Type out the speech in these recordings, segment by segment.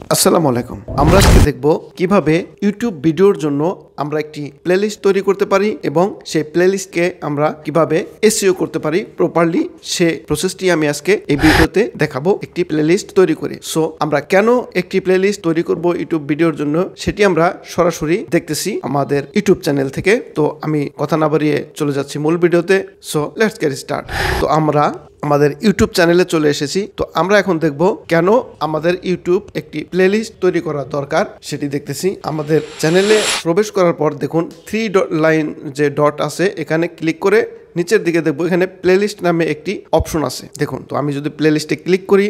আসসালামু আলাইকুম। আমরা আজকে দেখব কিভাবে ইউটিউব ভিডিওর জন্য আমরা একটি প্লেলিস্ট তৈরি করতে পারি এবং সেই প্লেলিস্টকে আমরা কিভাবে এসইও করতে পারি প্রপারলি। সে প্রসেসটি আমি আজকে এই ভিডিওতে দেখাবো একটি প্লেলিস্ট তৈরি করে। সো আমরা কেন একটি প্লেলিস্ট তৈরি করব ইউটিউব ভিডিওর জন্য সেটি আমরা সরাসরি দেখতেছি আমাদের ইউটিউব চ্যানেল থেকে। তো আমি কথা না বাড়িয়ে চলে যাচ্ছি মূল ভিডিওতে। So let's get start. তো আমরা আমাদের ইউটিউব চ্যানেলে চলে এসেছি। তো আমরা এখন দেখব কেন আমাদের ইউটিউব একটি প্লেলিস্ট তৈরি করা দরকার সেটি দেখতেছি। আমাদের চ্যানেলে প্রবেশ করার পর দেখুন 3 লাইন যে ডট আছে এখানে ক্লিক করে নিচের দিকে দেখব এখানে প্লেলিস্ট নামে একটি অপশন আছে। দেখুন, তো আমি যদি প্লেলিস্টে ক্লিক করি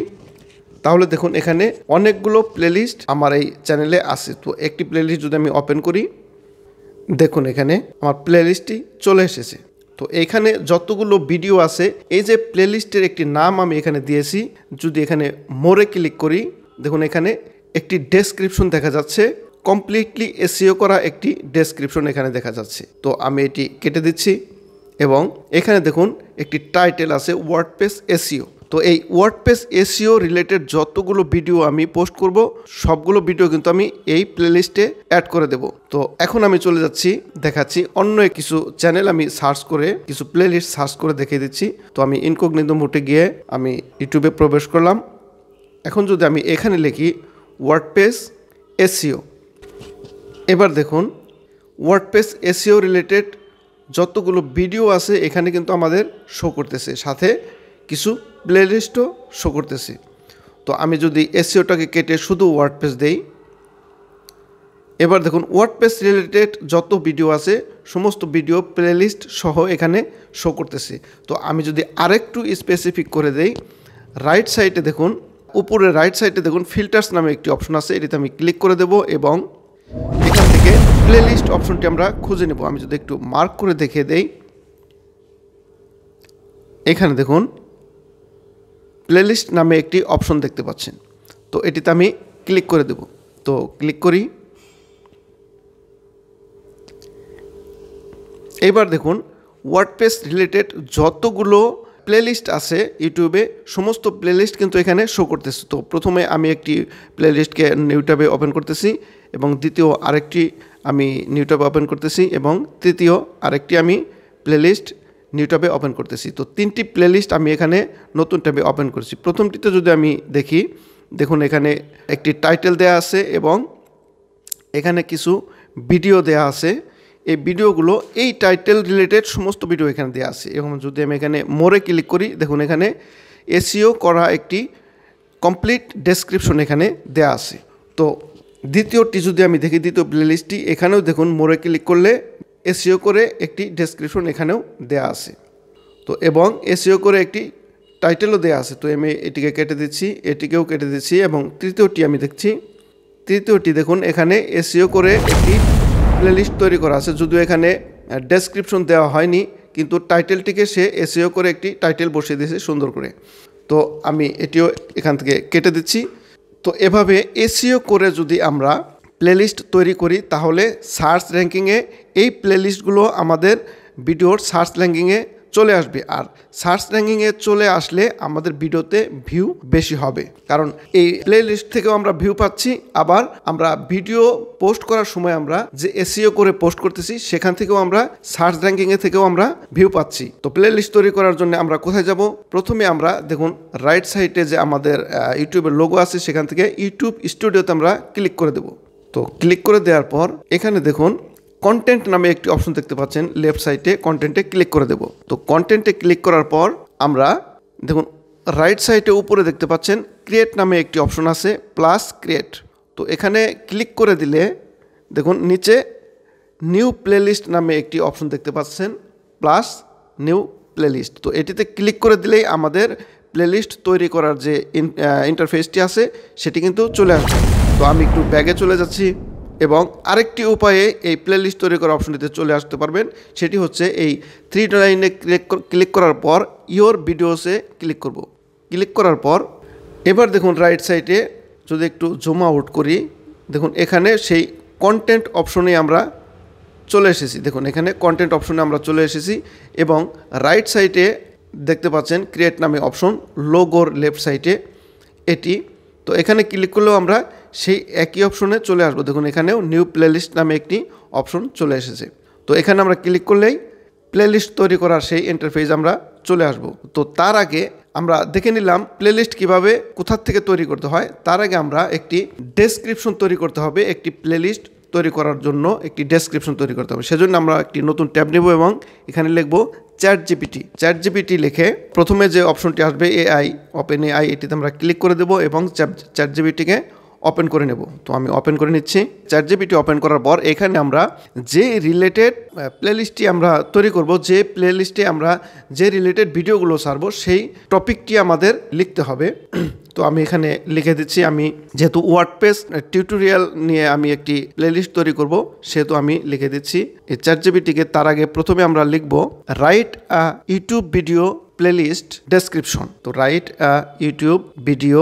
তাহলে দেখুন এখানে অনেকগুলো প্লেলিস্ট আমার এই চ্যানেলে আছে। তো একটি প্লেলিস্ট যদি আমি ওপেন করি দেখুন এখানে আমার প্লেলিস্টটি চলে এসেছে। তো এইখানে যতগুলো ভিডিও আছে এই যে প্লেলিস্টের একটি নাম আমি এখানে দিয়েছি। যদি এখানে মোরে ক্লিক করি দেখুন এখানে একটি ডেসক্রিপশন দেখা যাচ্ছে, কমপ্লিটলি এসইও করা একটি ডেসক্রিপশন এখানে দেখা যাচ্ছে। তো আমি এটি কেটে দিচ্ছি এবং এখানে দেখুন একটি টাইটেল আছে ওয়ার্ডপ্রেস এসইও। তো এই ওয়ার্ডপ্রেস এসইও রিলেটেড যতগুলো ভিডিও আমি পোস্ট করব সবগুলো ভিডিও কিন্তু আমি এই প্লেলিস্টে অ্যাড করে দেব। তো এখন আমি চলে যাচ্ছি, দেখাচ্ছি অন্য কিছু চ্যানেল আমি সার্চ করে কিছু প্লেলিস্ট সার্চ করে দেখিয়ে দিচ্ছি। তো আমি ইনকগনিটো মোডে গিয়ে আমি ইউটিউবে প্রবেশ করলাম। এখন যদি আমি এখানে লিখি ওয়ার্ডপ্রেস এসইও, এবার দেখুন ওয়ার্ডপ্রেস এসইও রিলেটেড যতগুলো ভিডিও আছে এখানে কিন্তু আমাদের শো করতেছে, সাথে কিছু প্লেলিস্টও শো করতেছে। তো আমি যদি এসইওটাকে কেটে শুধু ওয়ার্ডপ্রেস দেই, এবার দেখুন ওয়ার্ডপ্রেস রিলেটেড যত ভিডিও আছে সমস্ত ভিডিও প্লেলিস্ট সহ এখানে শো করতেছে। তো আমি যদি আরেকটু স্পেসিফিক করে দেই, রাইট সাইডে দেখুন, উপরে রাইট সাইডে দেখুন ফিল্টার্স নামে একটি অপশন আছে, এটিতে আমি ক্লিক করে দেব এবং এখান থেকে প্লেলিস্ট অপশনটি আমরা খুঁজে নেব। আমি যদি একটু মার্ক করে দেখিয়ে দেই, এখানে দেখুন প্লেলিস্ট নামে একটি অপশন দেখতে পাচ্ছেন। তো এটিতে আমি ক্লিক করে দেব। তো ক্লিক করি, এবার দেখুন ওয়ার্ডপ্রেস রিলেটেড যতগুলো প্লেলিস্ট আছে ইউটিউবে সমস্ত প্লেলিস্ট কিন্তু এখানে শো করতেছে। তো প্রথমে আমি একটি প্লেলিস্টকে নিউ ট্যাবে ওপেন করতেছি এবং দ্বিতীয় আরেকটি আমি নিউ ট্যাবে ওপেন করতেছি এবং তৃতীয় আরেকটি আমি প্লেলিস্ট নিউ ট্যাবে ওপেন করতেছি। তো 3টি প্লেলিস্ট আমি এখানে নতুন ট্যাবে ওপেন করছি। প্রথমটিতে যদি আমি দেখি দেখুন এখানে একটি টাইটেল দেয়া আছে এবং এখানে কিছু ভিডিও দেয়া আছে। এই ভিডিওগুলো এই টাইটেল রিলেটেড সমস্ত ভিডিও এখানে দেওয়া আছে। এবং যদি আমি এখানে মোরে ক্লিক করি দেখুন এখানে এসইও করা একটি কমপ্লিট ডেসক্রিপশন এখানে দেওয়া আছে। তো দ্বিতীয়টি যদি আমি দেখি, দ্বিতীয় প্লেলিস্টটি এখানেও দেখুন মোরে ক্লিক করলে এসইও করে একটি ডেসক্রিপশন এখানেও দেওয়া আছে। তো এবং এসইও করে একটি টাইটেলও দেওয়া আছে। তো আমি এটিকে কেটে দিচ্ছি, এটিকেও কেটে দিচ্ছি এবং তৃতীয়টি আমি দেখছি, তৃতীয়টি দেখুন এখানে এসইও করে একটি প্লেলিস্ট তৈরি করা আছে। যদিও এখানে ডেসক্রিপশন দেওয়া হয়নি কিন্তু টাইটেলটিকে সে এসইও করে একটি টাইটেল বসিয়ে দিয়েছে সুন্দর করে। তো আমি এটিও এখান থেকে কেটে দিচ্ছি। তো এভাবে এসইও করে যদি আমরা প্লেলিস্ট তৈরি করি তাহলে সার্চ র্যাঙ্কিংয়ে এই প্লেলিস্টগুলো আমাদের ভিডিওর সার্চ র্যাঙ্কিংয়ে চলে আসবে। আর সার্চ র্যাঙ্কিংয়ে চলে আসলে আমাদের ভিডিওতে ভিউ বেশি হবে, কারণ এই প্লেলিস্ট থেকেও আমরা ভিউ পাচ্ছি। আবার আমরা ভিডিও পোস্ট করার সময় আমরা যে এসইও করে পোস্ট করতেছি সেখান থেকেও আমরা সার্চ র্যাঙ্কিংয়ে থেকেও আমরা ভিউ পাচ্ছি। তো প্লেলিস্ট তৈরি করার জন্য আমরা কোথায় যাব? প্রথমে আমরা দেখুন রাইট সাইডে যে আমাদের ইউটিউবের লোগো আছে সেখান থেকে ইউটিউব স্টুডিওতে আমরা ক্লিক করে দেব। তো ক্লিক করে দেওয়ার পর এখানে দেখুন কন্টেন্ট নামে একটি অপশন দেখতে পাচ্ছেন, লেফট সাইডে কন্টেন্টে ক্লিক করে দেব। তো কন্টেন্টে ক্লিক করার পর আমরা দেখুন রাইট সাইডে উপরে দেখতে পাচ্ছেন ক্রিয়েট নামে একটি অপশন আছে, প্লাস ক্রিয়েট। তো এখানে ক্লিক করে দিলে দেখুন নিচে নিউ প্লেলিস্ট নামে একটি অপশন দেখতে পাচ্ছেন, প্লাস নিউ প্লেলিস্ট। তো এটিতে ক্লিক করে দিলেই আমাদের প্লেলিস্ট তৈরি করার যে ইন্টারফেসটি আছে সেটি কিন্তু চলে আসবে। তো আমি একটু ব্যাগে চলে যাচ্ছি এবং আরেকটি উপায়ে এই প্লেলিস্ট তৈরি করার অপশনটিতে চলে আসতে পারবেন, সেটি হচ্ছে এই 3 লাইনে ক্লিক করার পর ইওর ভিডিওসে ক্লিক করব। ক্লিক করার পর এবার দেখুন রাইট সাইডে যদি একটু জুম আউট করি দেখুন এখানে সেই কন্টেন্ট অপশনে আমরা চলে এসেছি। দেখুন এখানে কন্টেন্ট অপশনে আমরা চলে এসেছি এবং রাইট সাইডে দেখতে পাচ্ছেন ক্রিয়েট নামে অপশন লোগোর লেফট সাইডে এটি। তো এখানে ক্লিক করলেও আমরা সেই একই অপশনে চলে আসবো। দেখুন এখানেও নিউ প্লেলিস্ট নামে একটি অপশন চলে এসেছে। তো এখানে আমরা ক্লিক করলেই প্লেলিস্ট তৈরি করার সেই ইন্টারফেস আমরা চলে আসব। তো তার আগে আমরা দেখে নিলাম প্লেলিস্ট কিভাবে কোথা থেকে তৈরি করতে হয়। তার আগে আমরা একটি ডেসক্রিপশন তৈরি করতে হবে। একটি প্লেলিস্ট তৈরি করার জন্য একটি ডেসক্রিপশন তৈরি করতে হবে। সেজন্য আমরা একটি নতুন ট্যাব নেব এবং এখানে লিখব ChatGPT লিখে প্রথমে যে অপশনটি আসবে AI, ওপেন AI, এটিতে আমরা ক্লিক করে দেব এবং ChatGPTকে ওপেন করে নেব। তো আমি ওপেন করে নিচ্ছি। ChatGPT ওপেন করার পর এখানে আমরা যে রিলেটেড প্লেলিস্টটি আমরা তৈরি করব, যে প্লেলিস্টে আমরা যে রিলেটেড ভিডিওগুলো ছাড়বো সেই টপিকটি আমাদের লিখতে হবে। তো আমি এখানে লিখে দিচ্ছি, আমি যেহেতু ওয়ার্ডপ্রেস টিউটোরিয়াল নিয়ে আমি একটি প্লেলিস্ট তৈরি করব সেহেতু আমি লিখে দিচ্ছি এই ChatGPTকে। তার আগে প্রথমে আমরা লিখব write a YouTube video playlist description. তো write a YouTube video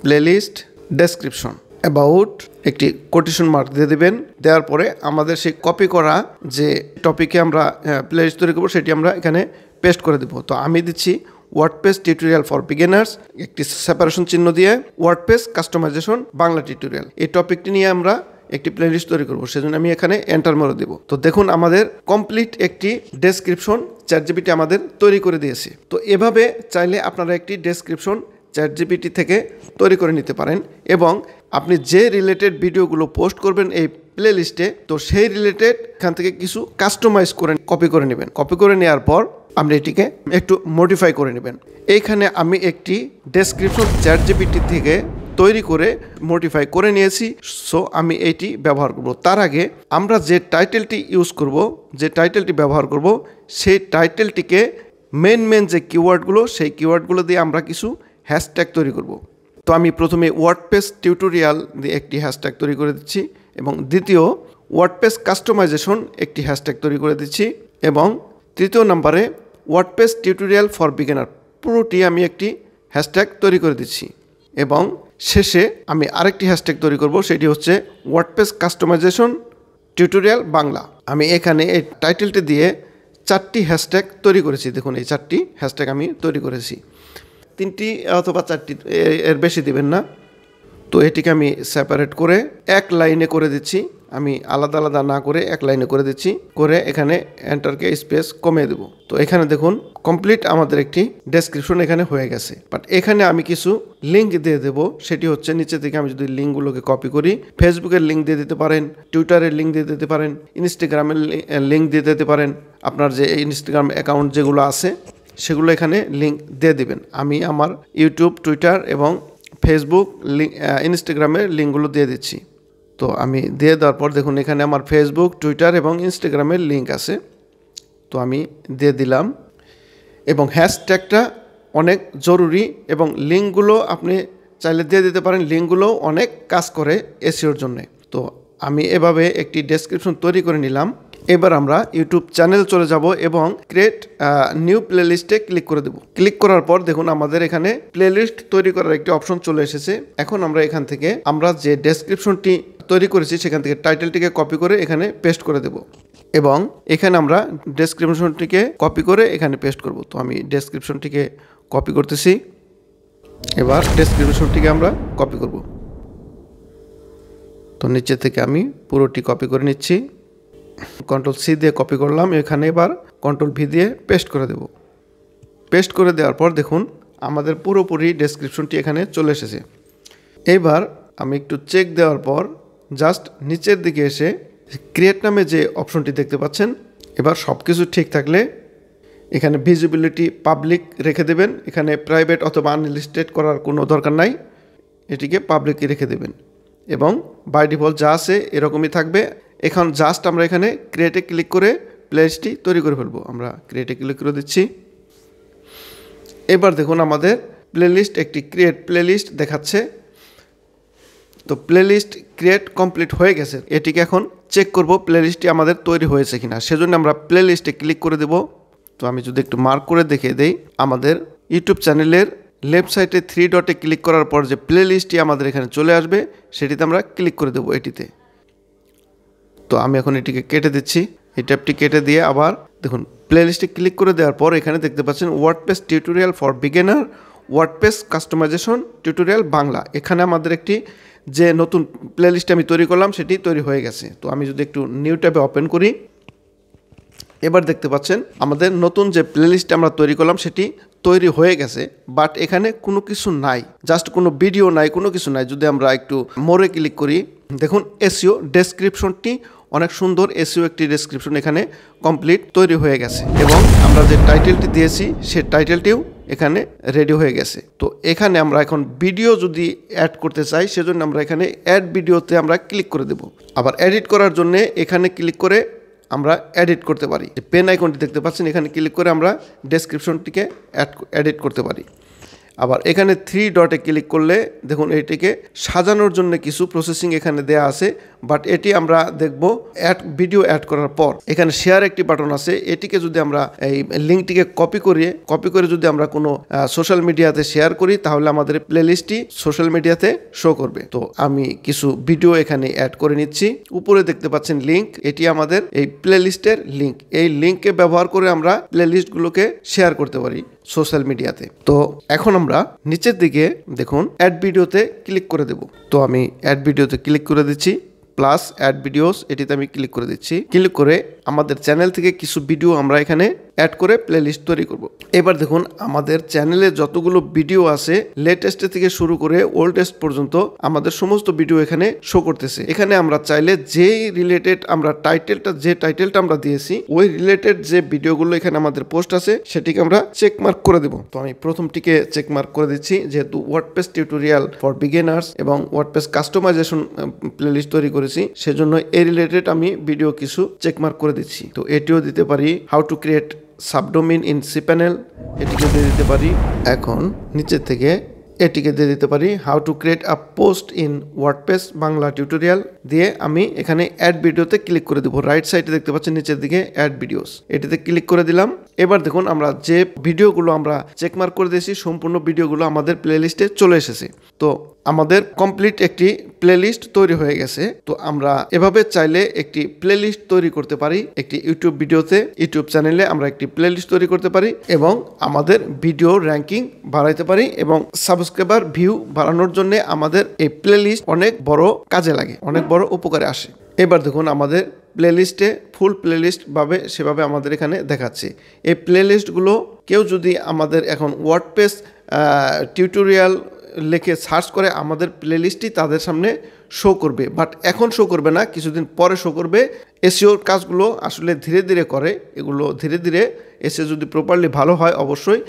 playlist description about একটি কোটেশন মার্ক দিয়ে দেবেন। দেওয়ার পরে আমাদের সেই কপি করা যে টপিকে আমরা প্লেলিস্ট তৈরি করবো সেটি আমরা এখানে পেস্ট করে দেবো। তো আমি দিচ্ছি ওয়ার্ডপ্রেস টিউটোরিয়াল ফর বিগিনার্স, একটি সেপারেশন চিহ্ন দিয়ে ওয়ার্ডপ্রেস কাস্টমাইজেশন বাংলা টিউটোরিয়াল, এই টপিকটি নিয়ে আমরা একটি প্লেলিস্ট তৈরি করবো। সেজন্য আমি এখানে এন্টার মেরে দেবো। তো দেখুন আমাদের কমপ্লিট একটি ডেসক্রিপশন ChatGPT আমাদের তৈরি করে দিয়েছে। তো এভাবে চাইলে আপনারা একটি ডেসক্রিপশন ChatGPT থেকে তৈরি করে নিতে পারেন এবং আপনি যে রিলেটেড ভিডিওগুলো পোস্ট করবেন এই প্লেলিস্টে, তো সেই রিলেটেড এখান থেকে কিছু কাস্টমাইজ করে কপি করে নেবেন। কপি করে নেওয়ার পর আপনি এটিকে একটু মডিফাই করে নেবেন। এইখানে আমি একটি ডেসক্রিপশন ChatGPT থেকে তৈরি করে মডিফাই করে নিয়েছি। সো আমি এইটি ব্যবহার করব। তার আগে আমরা যে টাইটেলটি ইউজ করব, যে টাইটেলটি ব্যবহার করব, সেই টাইটেলটিকে মেন যে কিওয়ার্ডগুলো, সেই কিওয়ার্ডগুলো দিয়ে আমরা কিছু হ্যাশট্যাগ তৈরি করব। তো আমি প্রথমে ওয়ার্ডপ্রেস টিউটোরিয়াল দিয়ে একটি হ্যাশট্যাগ তৈরি করে দিচ্ছি এবং দ্বিতীয় ওয়ার্ডপ্রেস কাস্টমাইজেশন একটি হ্যাশট্যাগ তৈরি করে দিচ্ছি এবং তৃতীয় নম্বরে ওয়ার্ডপ্রেস টিউটোরিয়াল ফর বিগিনার পুরোটি আমি একটি হ্যাশট্যাগ তৈরি করে দিচ্ছি এবং শেষে আমি আরেকটি হ্যাশট্যাগ তৈরি করব, সেটি হচ্ছে ওয়ার্ডপ্রেস কাস্টমাইজেশন টিউটোরিয়াল বাংলা। আমি এখানে এই টাইটেলটি দিয়ে 4টি হ্যাশট্যাগ তৈরি করেছি। দেখুন এই 4টি হ্যাশট্যাগ আমি তৈরি করেছি। 3টি অথবা 4টি, এর বেশি দিবেন না। তো এটিকে আমি সেপারেট করে এক লাইনে করে দিচ্ছি। আমি আলাদা আলাদা না করে এক লাইনে করে দিচ্ছি, করে এখানে এন্টারকে স্পেস কমিয়ে দেব। তো এখানে দেখুন কমপ্লিট আমাদের একটি ডেসক্রিপশন এখানে হয়ে গেছে। বাট এখানে আমি কিছু লিঙ্ক দিয়ে দেব, সেটি হচ্ছে নিচে থেকে আমি যদি লিঙ্কগুলোকে কপি করি, ফেসবুকের লিঙ্ক দিয়ে দিতে পারেন, টুইটারের লিঙ্ক দিয়ে দিতে পারেন, ইনস্টাগ্রামের লিঙ্ক দিয়ে দিতে পারেন। আপনার যে ইনস্টাগ্রাম অ্যাকাউন্ট যেগুলো আছে সেগুলো এখানে লিঙ্ক দিয়ে দিবেন। আমি আমার ইউটিউব, টুইটার এবং ফেসবুক, ইনস্টাগ্রামের লিঙ্কগুলো দিয়ে দিচ্ছি। তো আমি দিয়ে দেওয়ার পর দেখুন এখানে আমার ফেসবুক, টুইটার এবং ইনস্টাগ্রামের লিঙ্ক আছে। তো আমি দিয়ে দিলাম এবং হ্যাশট্যাগটা অনেক জরুরি এবং লিঙ্কগুলো আপনি চাইলে দিয়ে দিতে পারেন। লিঙ্কগুলো অনেক কাজ করে এসইওর জন্য। তো আমি এভাবে একটি ডেসক্রিপশন তৈরি করে নিলাম। এবার আমরা ইউটিউব চ্যানেল চলে যাব এবং ক্রিয়েট নিউ প্লেলিস্টে ক্লিক করে দেব। ক্লিক করার পর দেখুন আমাদের এখানে প্লেলিস্ট তৈরি করার একটি অপশন চলে এসেছে। এখন আমরা এখান থেকে আমরা যে ডেসক্রিপশনটি তৈরি করেছি সেখান থেকে টাইটেলটিকে কপি করে এখানে পেস্ট করে দেব এবং এখানে আমরা ডেসক্রিপশনটিকে কপি করে এখানে পেস্ট করব। তো আমি ডেসক্রিপশনটিকে কপি করতেছি। এবার ডেসক্রিপশনটিকে আমরা কপি করব। তো নিচে থেকে আমি পুরোটি কপি করে নিচ্ছি। Ctrl+C দিয়ে কপি করলাম। এখানে এবার Ctrl+V দিয়ে পেস্ট করে দেব। পেস্ট করে দেওয়ার পর দেখুন আমাদের পুরোপুরি ডেসক্রিপশনটি এখানে চলে এসেছে। এবার আমি একটু চেক দেওয়ার পর জাস্ট নিচের দিকে এসে ক্রিয়েট নামে যে অপশনটি দেখতে পাচ্ছেন, এবার সব কিছু ঠিক থাকলে এখানে ভিজিবিলিটি পাবলিক রেখে দেবেন। এখানে প্রাইভেট অথবা আনলিস্টেড করার কোনো দরকার নাই, এটিকে পাবলিকই রেখে দেবেন এবং বাই ডিফল্ট যা আছে এরকমই থাকবে। এখন জাস্ট আমরা এখানে ক্রিয়েটে ক্লিক করে প্লেলিস্টটি তৈরি করে ফেলবো। আমরা ক্রিয়েটে ক্লিক করে দিচ্ছি। এবার দেখুন আমাদের প্লেলিস্ট একটি ক্রিয়েট প্লেলিস্ট দেখাচ্ছে। তো প্লেলিস্ট ক্রিয়েট কমপ্লিট হয়ে গেছে। এটিকে এখন চেক করব প্লেলিস্টটি আমাদের তৈরি হয়েছে কিনা। সেজন্য আমরা প্লেলিস্টে ক্লিক করে দেব। তো আমি যদি একটু মার্ক করে দেখে দেই, আমাদের ইউটিউব চ্যানেলের লেফট সাইডে 3 ডটে ক্লিক করার পর যে প্লেলিস্টটি আমাদের এখানে চলে আসবে সেটিতে আমরা ক্লিক করে দেব এটিতে। তো আমি এখন এটিকে কেটে দিচ্ছি। এই ট্যাবটি কেটে দিয়ে আবার দেখুন প্লেলিস্টে ক্লিক করে দেওয়ার পর এখানে দেখতে পাচ্ছেন WordPress tutorial for beginner, WordPress customisation tutorial Bangla. এখানে আমাদের একটি যে নতুন প্লেলিস্ট আমি তৈরি করলাম সেটি তৈরি হয়ে গেছে। তো আমি যদি একটু নিউ ট্যাবে ওপেন করি, এবার দেখতে পাচ্ছেন আমাদের নতুন যে প্লেলিস্ট আমরা তৈরি করলাম সেটি তৈরি হয়ে গেছে, বাট এখানে কোনো কিছু নাই, জাস্ট কোনো ভিডিও নাই, কোনো কিছু নাই। যদি আমরা একটু মোরে ক্লিক করি, দেখুন এসইও ডেসক্রিপশনটি অনেক সুন্দর, এসইও একটি ডেসক্রিপশন এখানে কমপ্লিট তৈরি হয়ে গেছে এবং আমরা যে টাইটেলটি দিয়েছি সে টাইটেলটিও এখানে রেডি হয়ে গেছে। তো এখানে আমরা এখন ভিডিও যদি অ্যাড করতে চাই সেজন্য আমরা এখানে অ্যাড ভিডিওতে আমরা ক্লিক করে দেব। আবার এডিট করার জন্য এখানে ক্লিক করে আমরা এডিট করতে পারি। পেন আইকনটি দেখতে পাচ্ছেন, এখানে ক্লিক করে আমরা ডেসক্রিপশনটিকে এডিট করতে পারি। আবার এখানে 3 ডটে ক্লিক করলে দেখুন এটিকে সাজানোর জন্য কিছু প্রসেসিং এখানে দেয়া আছে, বাট এটি আমরা দেখব ভিডিও অ্যাড করার পর। এখানে শেয়ার একটি বাটন আছে, এটিকে যদি আমরা এই লিঙ্কটিকে কপি করে যদি আমরা কোনো সোশ্যাল মিডিয়াতে শেয়ার করি তাহলে আমাদের প্লেলিস্টটি সোশ্যাল মিডিয়াতে শো করবে। তো আমি কিছু ভিডিও এখানে অ্যাড করে নিচ্ছি। উপরে দেখতে পাচ্ছেন লিঙ্ক, এটি আমাদের এই প্লেলিস্টের লিঙ্ক। এই লিঙ্ককে ব্যবহার করে আমরা প্লেলিস্টগুলোকে শেয়ার করতে পারি সোশ্যাল মিডিয়াতে। তো এখন আমরা নিচের দিকে দেখুন অ্যাড ভিডিওতে ক্লিক করে দেব। তো আমি অ্যাড ভিডিওতে ক্লিক করে দিচ্ছি, প্লাস অ্যাড ভিডিওস এটিতে আমি ক্লিক করে দিচ্ছি। ক্লিক করে আমাদের চ্যানেল থেকে কিছু ভিডিও আমরা এখানে অ্যাড করে প্লেলিস্ট তৈরি করব। এবার দেখুন আমাদের চ্যানেলে যতগুলো ভিডিও আছে লেটেস্ট থেকে শুরু করে ওল্ডেস্ট পর্যন্ত আমাদের সমস্ত ভিডিও এখানে শো করতেছে। এখানে আমরা চাইলে যেই রিলেটেড আমরা টাইটেলটা আমরা দিয়েছি ওই রিলেটেড যে ভিডিওগুলো এখানে আমাদের পোস্ট আছে সেটিকে আমরা চেক মার্ক করে দেব। তো আমি প্রথমটিকে চেক মার্ক করে দিচ্ছি, যেহেতু ওয়ার্ডপ্রেস টিউটোরিয়াল ফর বিগিনার্স এবং ওয়ার্ডপ্রেস কাস্টমাইজেশন প্লেলিস্ট তৈরি করেছি সেজন্য এই রিলেটেড আমি ভিডিও কিছু চেক মার্ক করে দিচ্ছি। তো এটিও দিতে পারি, how to create subdomain in cPanel, এটিকে দিয়ে দিতে পারি। এখন নিচের থেকে এটিকে দিয়ে দিতে পারি how to create a post in WordPress Bangla tutorial দিয়ে আমি এখানে অ্যাড ভিডিওতে ক্লিক করে দেবো। রাইট সাইডে দেখতে পাচ্ছেন নিচের দিকে অ্যাড ভিডিওস, এটিতে ক্লিক করে দিলাম। এবার দেখুন আমরা যে ভিডিওগুলো আমরা চেকমার্ক করে দিয়েছি সম্পূর্ণ ভিডিওগুলো আমাদের প্লেলিস্টে চলে এসেছে। তো আমাদের কমপ্লিট একটি প্লেলিস্ট তৈরি হয়ে গেছে। তো আমরা এভাবে চাইলে একটি প্লেলিস্ট তৈরি করতে পারি। একটি ইউটিউব ভিডিওতে, ইউটিউব চ্যানেলে আমরা একটি প্লেলিস্ট তৈরি করতে পারি এবং আমাদের ভিডিও র্যাঙ্কিং বাড়াইতে পারি এবং সাবস্ক্রাইবার ভিউ বাড়ানোর জন্য আমাদের এই প্লেলিস্ট অনেক বড় কাজে লাগে, অনেক বড় উপকারে আসে। এবার দেখুন আমাদের প্লেলিস্টে ফুল প্লেলিস্ট সেভাবে আমাদের এখানে দেখাচ্ছে। এই প্লেলিস্টগুলো কেউ যদি আমাদের এখন ওয়ার্ডপ্রেস টিউটোরিয়াল লিখে সার্চ করে আমাদের প্লেলিস্টটি তাদের সামনে শো করবে, বাট এখন শো করবে না, কিছুদিন পরে শো করবে। এসইওর কাজগুলো আসলে ধীরে ধীরে করে, এগুলো ধীরে ধীরে এসইও যদি প্রপারলি ভালো হয় অবশ্যই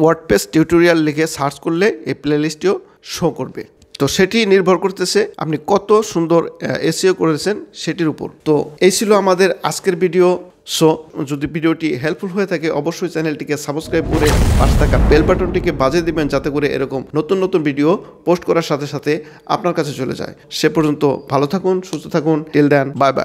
ওয়ার্ডপ্রেস টিউটোরিয়াল লিখে সার্চ করলে এই প্লেলিস্টটিও শো করবে। তো সেটি নির্ভর করতেছে আপনি কত সুন্দর এসইও করেছেন সেটির উপর। তো এই ছিল আমাদের আজকের ভিডিও। সো যদি ভিডিওটি হেল্পফুল হয়ে থাকে অবশ্যই চ্যানেলটিকে সাবস্ক্রাইব করে পাশে থাকা বেল বাটনটিকে বাজিয়ে দিবেন যাতে করে এরকম নতুন নতুন ভিডিও পোস্ট করার সাথে সাথে আপনার কাছে চলে যায়। সে পর্যন্ত ভালো থাকুন, সুস্থ থাকুন। Till then, bye by.